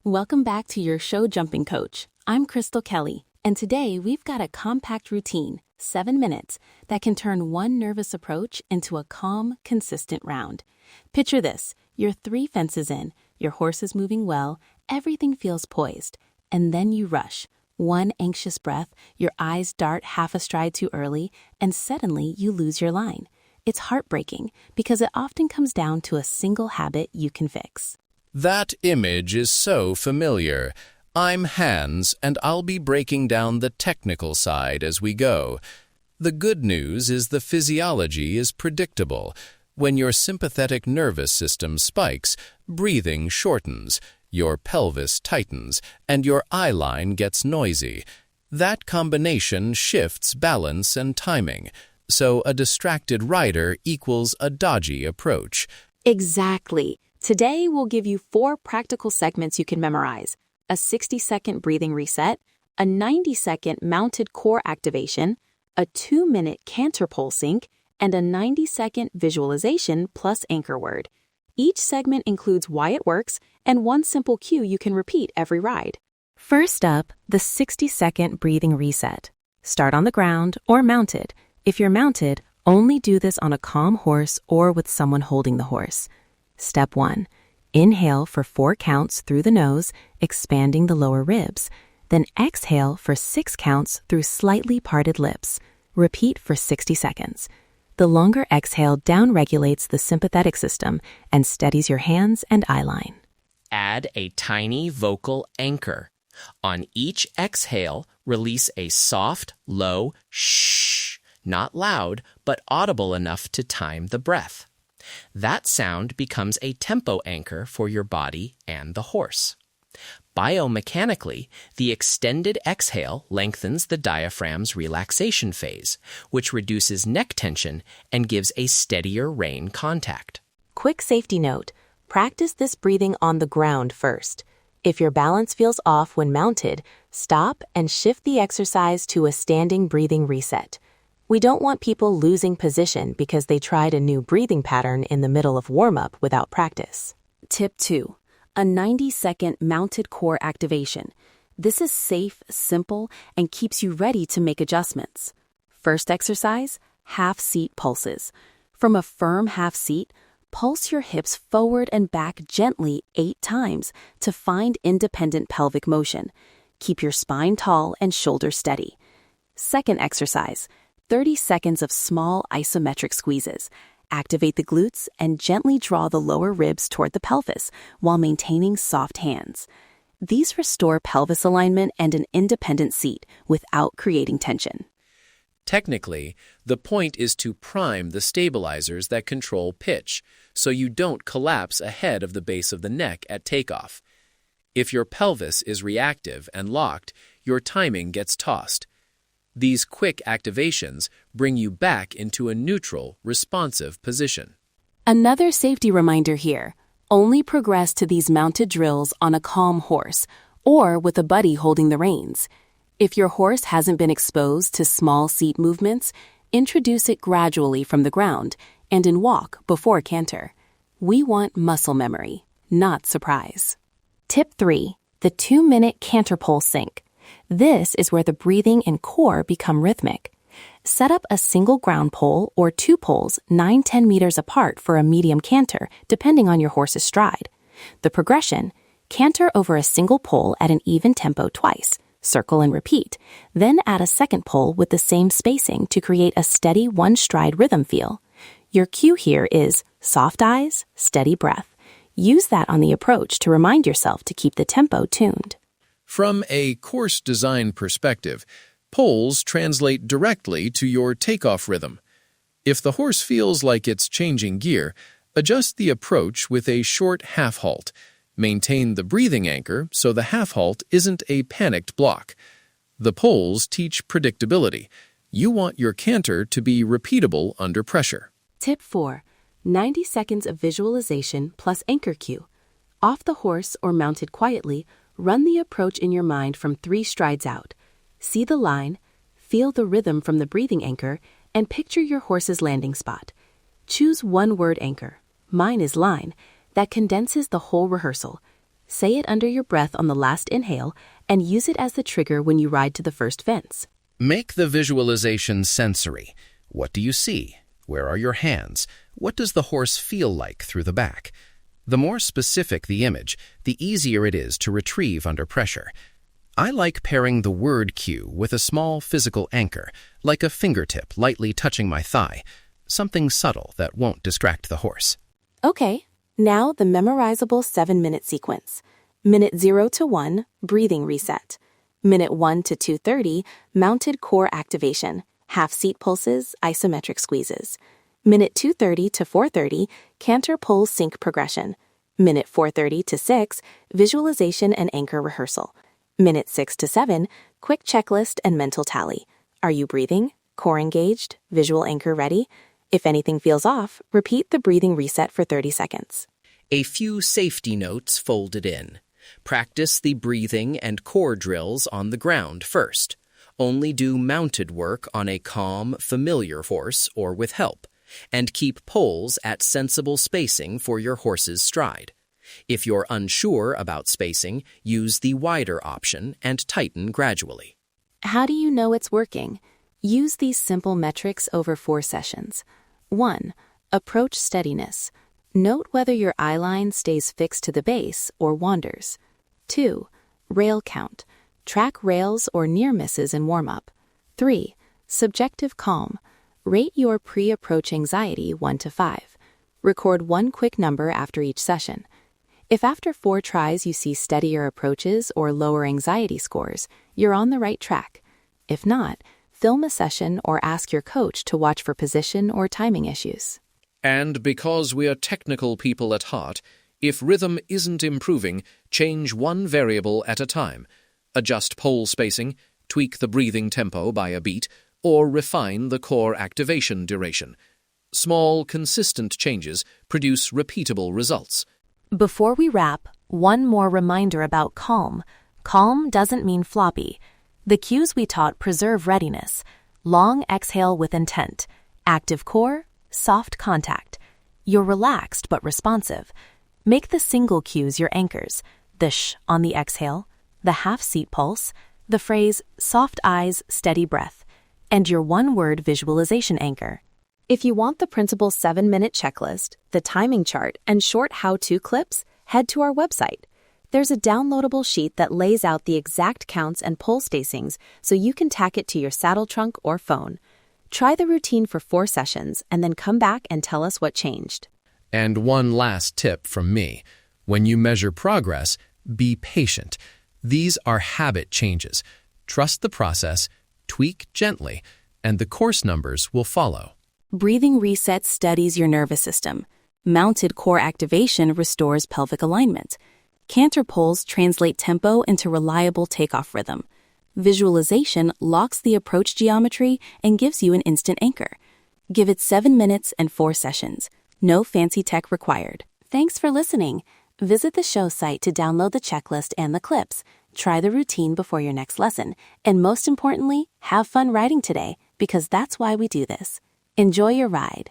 Welcome back to your show jumping coach. I'm Crystal Kelly, and today we've got a compact routine, 7 minutes, that can turn one nervous approach into a calm, consistent round. Picture this, you're 3 fences in, your horse is moving well, everything feels poised, and then you rush. One anxious breath, your eyes dart half a stride too early, and suddenly you lose your line. It's heartbreaking because it often comes down to a single habit you can fix. That image is so familiar. I'm Hans, and I'll be breaking down the technical side as we go. The good news is the physiology is predictable. When your sympathetic nervous system spikes, breathing shortens, your pelvis tightens, and your eye line gets noisy. That combination shifts balance and timing, so a distracted rider equals a dodgy approach. Exactly. Today, we'll give you 4 practical segments you can memorize: a 60-second breathing reset, a 90-second mounted core activation, a 2-minute canter-pole sync, and a 90-second visualization plus anchor word. Each segment includes why it works and one simple cue you can repeat every ride. First up, the 60-second breathing reset. Start on the ground or mounted. If you're mounted, only do this on a calm horse or with someone holding the horse. Step 1. Inhale for 4 counts through the nose, expanding the lower ribs. Then exhale for 6 counts through slightly parted lips. Repeat for 60 seconds. The longer exhale downregulates the sympathetic system and steadies your hands and eye line. Add a tiny vocal anchor. On each exhale, release a soft, low shh, not loud, but audible enough to time the breath. That sound becomes a tempo anchor for your body and the horse. Biomechanically, the extended exhale lengthens the diaphragm's relaxation phase, which reduces neck tension and gives a steadier rein contact. Quick safety note, practice this breathing on the ground first. If your balance feels off when mounted, stop and shift the exercise to a standing breathing reset. We don't want people losing position because they tried a new breathing pattern in the middle of warm-up without practice. Tip 2. A 90-second mounted core activation. This is safe, simple, and keeps you ready to make adjustments. First exercise, half-seat pulses. From a firm half seat, pulse your hips forward and back gently 8 times to find independent pelvic motion. Keep your spine tall and shoulders steady. Second exercise, 30 seconds of small isometric squeezes. Activate the glutes and gently draw the lower ribs toward the pelvis while maintaining soft hands. These restore pelvis alignment and an independent seat without creating tension. Technically, the point is to prime the stabilizers that control pitch, so you don't collapse ahead of the base of the neck at takeoff. If your pelvis is reactive and locked, your timing gets tossed. These quick activations bring you back into a neutral, responsive position. Another safety reminder here, only progress to these mounted drills on a calm horse or with a buddy holding the reins. If your horse hasn't been exposed to small seat movements, introduce it gradually from the ground and in walk before canter. We want muscle memory, not surprise. Tip 3. The 2-minute canter-pole sync. This is where the breathing and core become rhythmic. Set up a single ground pole or 2 poles 9-10 meters apart for a medium canter, depending on your horse's stride. The progression, canter over a single pole at an even tempo twice, circle and repeat, then add a second pole with the same spacing to create a steady one-stride rhythm feel. Your cue here is soft eyes, steady breath. Use that on the approach to remind yourself to keep the tempo tuned. From a course design perspective, poles translate directly to your takeoff rhythm. If the horse feels like it's changing gear, adjust the approach with a short half halt. Maintain the breathing anchor so the half halt isn't a panicked block. The poles teach predictability. You want your canter to be repeatable under pressure. Tip 4. 90 seconds of visualization plus anchor cue. Off the horse or mounted quietly, run the approach in your mind from 3 strides out. See the line, feel the rhythm from the breathing anchor, and picture your horse's landing spot. Choose one word anchor. Mine is line. That condenses the whole rehearsal. Say it under your breath on the last inhale and use it as the trigger when you ride to the first fence. Make the visualization sensory. What do you see? Where are your hands? What does the horse feel like through the back? The more specific the image, the easier it is to retrieve under pressure. I like pairing the word cue with a small physical anchor, like a fingertip lightly touching my thigh, something subtle that won't distract the horse. Okay, now the memorizable 7-minute sequence. Minute 0 to 1, breathing reset. Minute 1 to 2:30, mounted core activation, half seat pulses, isometric squeezes. Minute 2:30 to 4:30, canter-pole sync progression. Minute 4:30 to 6, visualization and anchor rehearsal. Minute 6 to 7, quick checklist and mental tally. Are you breathing? Core engaged? Visual anchor ready? If anything feels off, repeat the breathing reset for 30 seconds. A few safety notes folded in. Practice the breathing and core drills on the ground first. Only do mounted work on a calm, familiar horse or with help, and keep poles at sensible spacing for your horse's stride. If you're unsure about spacing, use the wider option and tighten gradually. How do you know it's working? Use these simple metrics over 4 sessions. 1. Approach steadiness. Note whether your eye line stays fixed to the base or wanders. 2. Rail count. Track rails or near misses in warm-up. 3. Subjective calm. Rate your pre-approach anxiety 1 to 5. Record one quick number after each session. If after 4 tries you see steadier approaches or lower anxiety scores, you're on the right track. If not, film a session or ask your coach to watch for position or timing issues. And because we are technical people at heart, if rhythm isn't improving, change one variable at a time. Adjust pole spacing, tweak the breathing tempo by a beat, or refine the core activation duration. Small, consistent changes produce repeatable results. Before we wrap, one more reminder about calm. Calm doesn't mean floppy. The cues we taught preserve readiness. Long exhale with intent. Active core, soft contact. You're relaxed but responsive. Make the single cues your anchors. The sh on the exhale, the half-seat pulse, the phrase soft eyes, steady breath, and your one-word visualization anchor. If you want the Principal 7-minute checklist, the timing chart, and short how-to clips, head to our website. There's a downloadable sheet that lays out the exact counts and pole spacings so you can tack it to your saddle trunk or phone. Try the routine for 4 sessions and then come back and tell us what changed. And one last tip from me. When you measure progress, be patient. These are habit changes. Trust the process, tweak gently, and the course numbers will follow. Breathing reset steadies your nervous system. Mounted core activation restores pelvic alignment. Canter poles translate tempo into reliable takeoff rhythm. Visualization locks the approach geometry and gives you an instant anchor. Give it 7 minutes and 4 sessions. No fancy tech required. Thanks for listening. Visit the show site to download the checklist and the clips. Try the routine before your next lesson. And most importantly, have fun riding today, because that's why we do this. Enjoy your ride.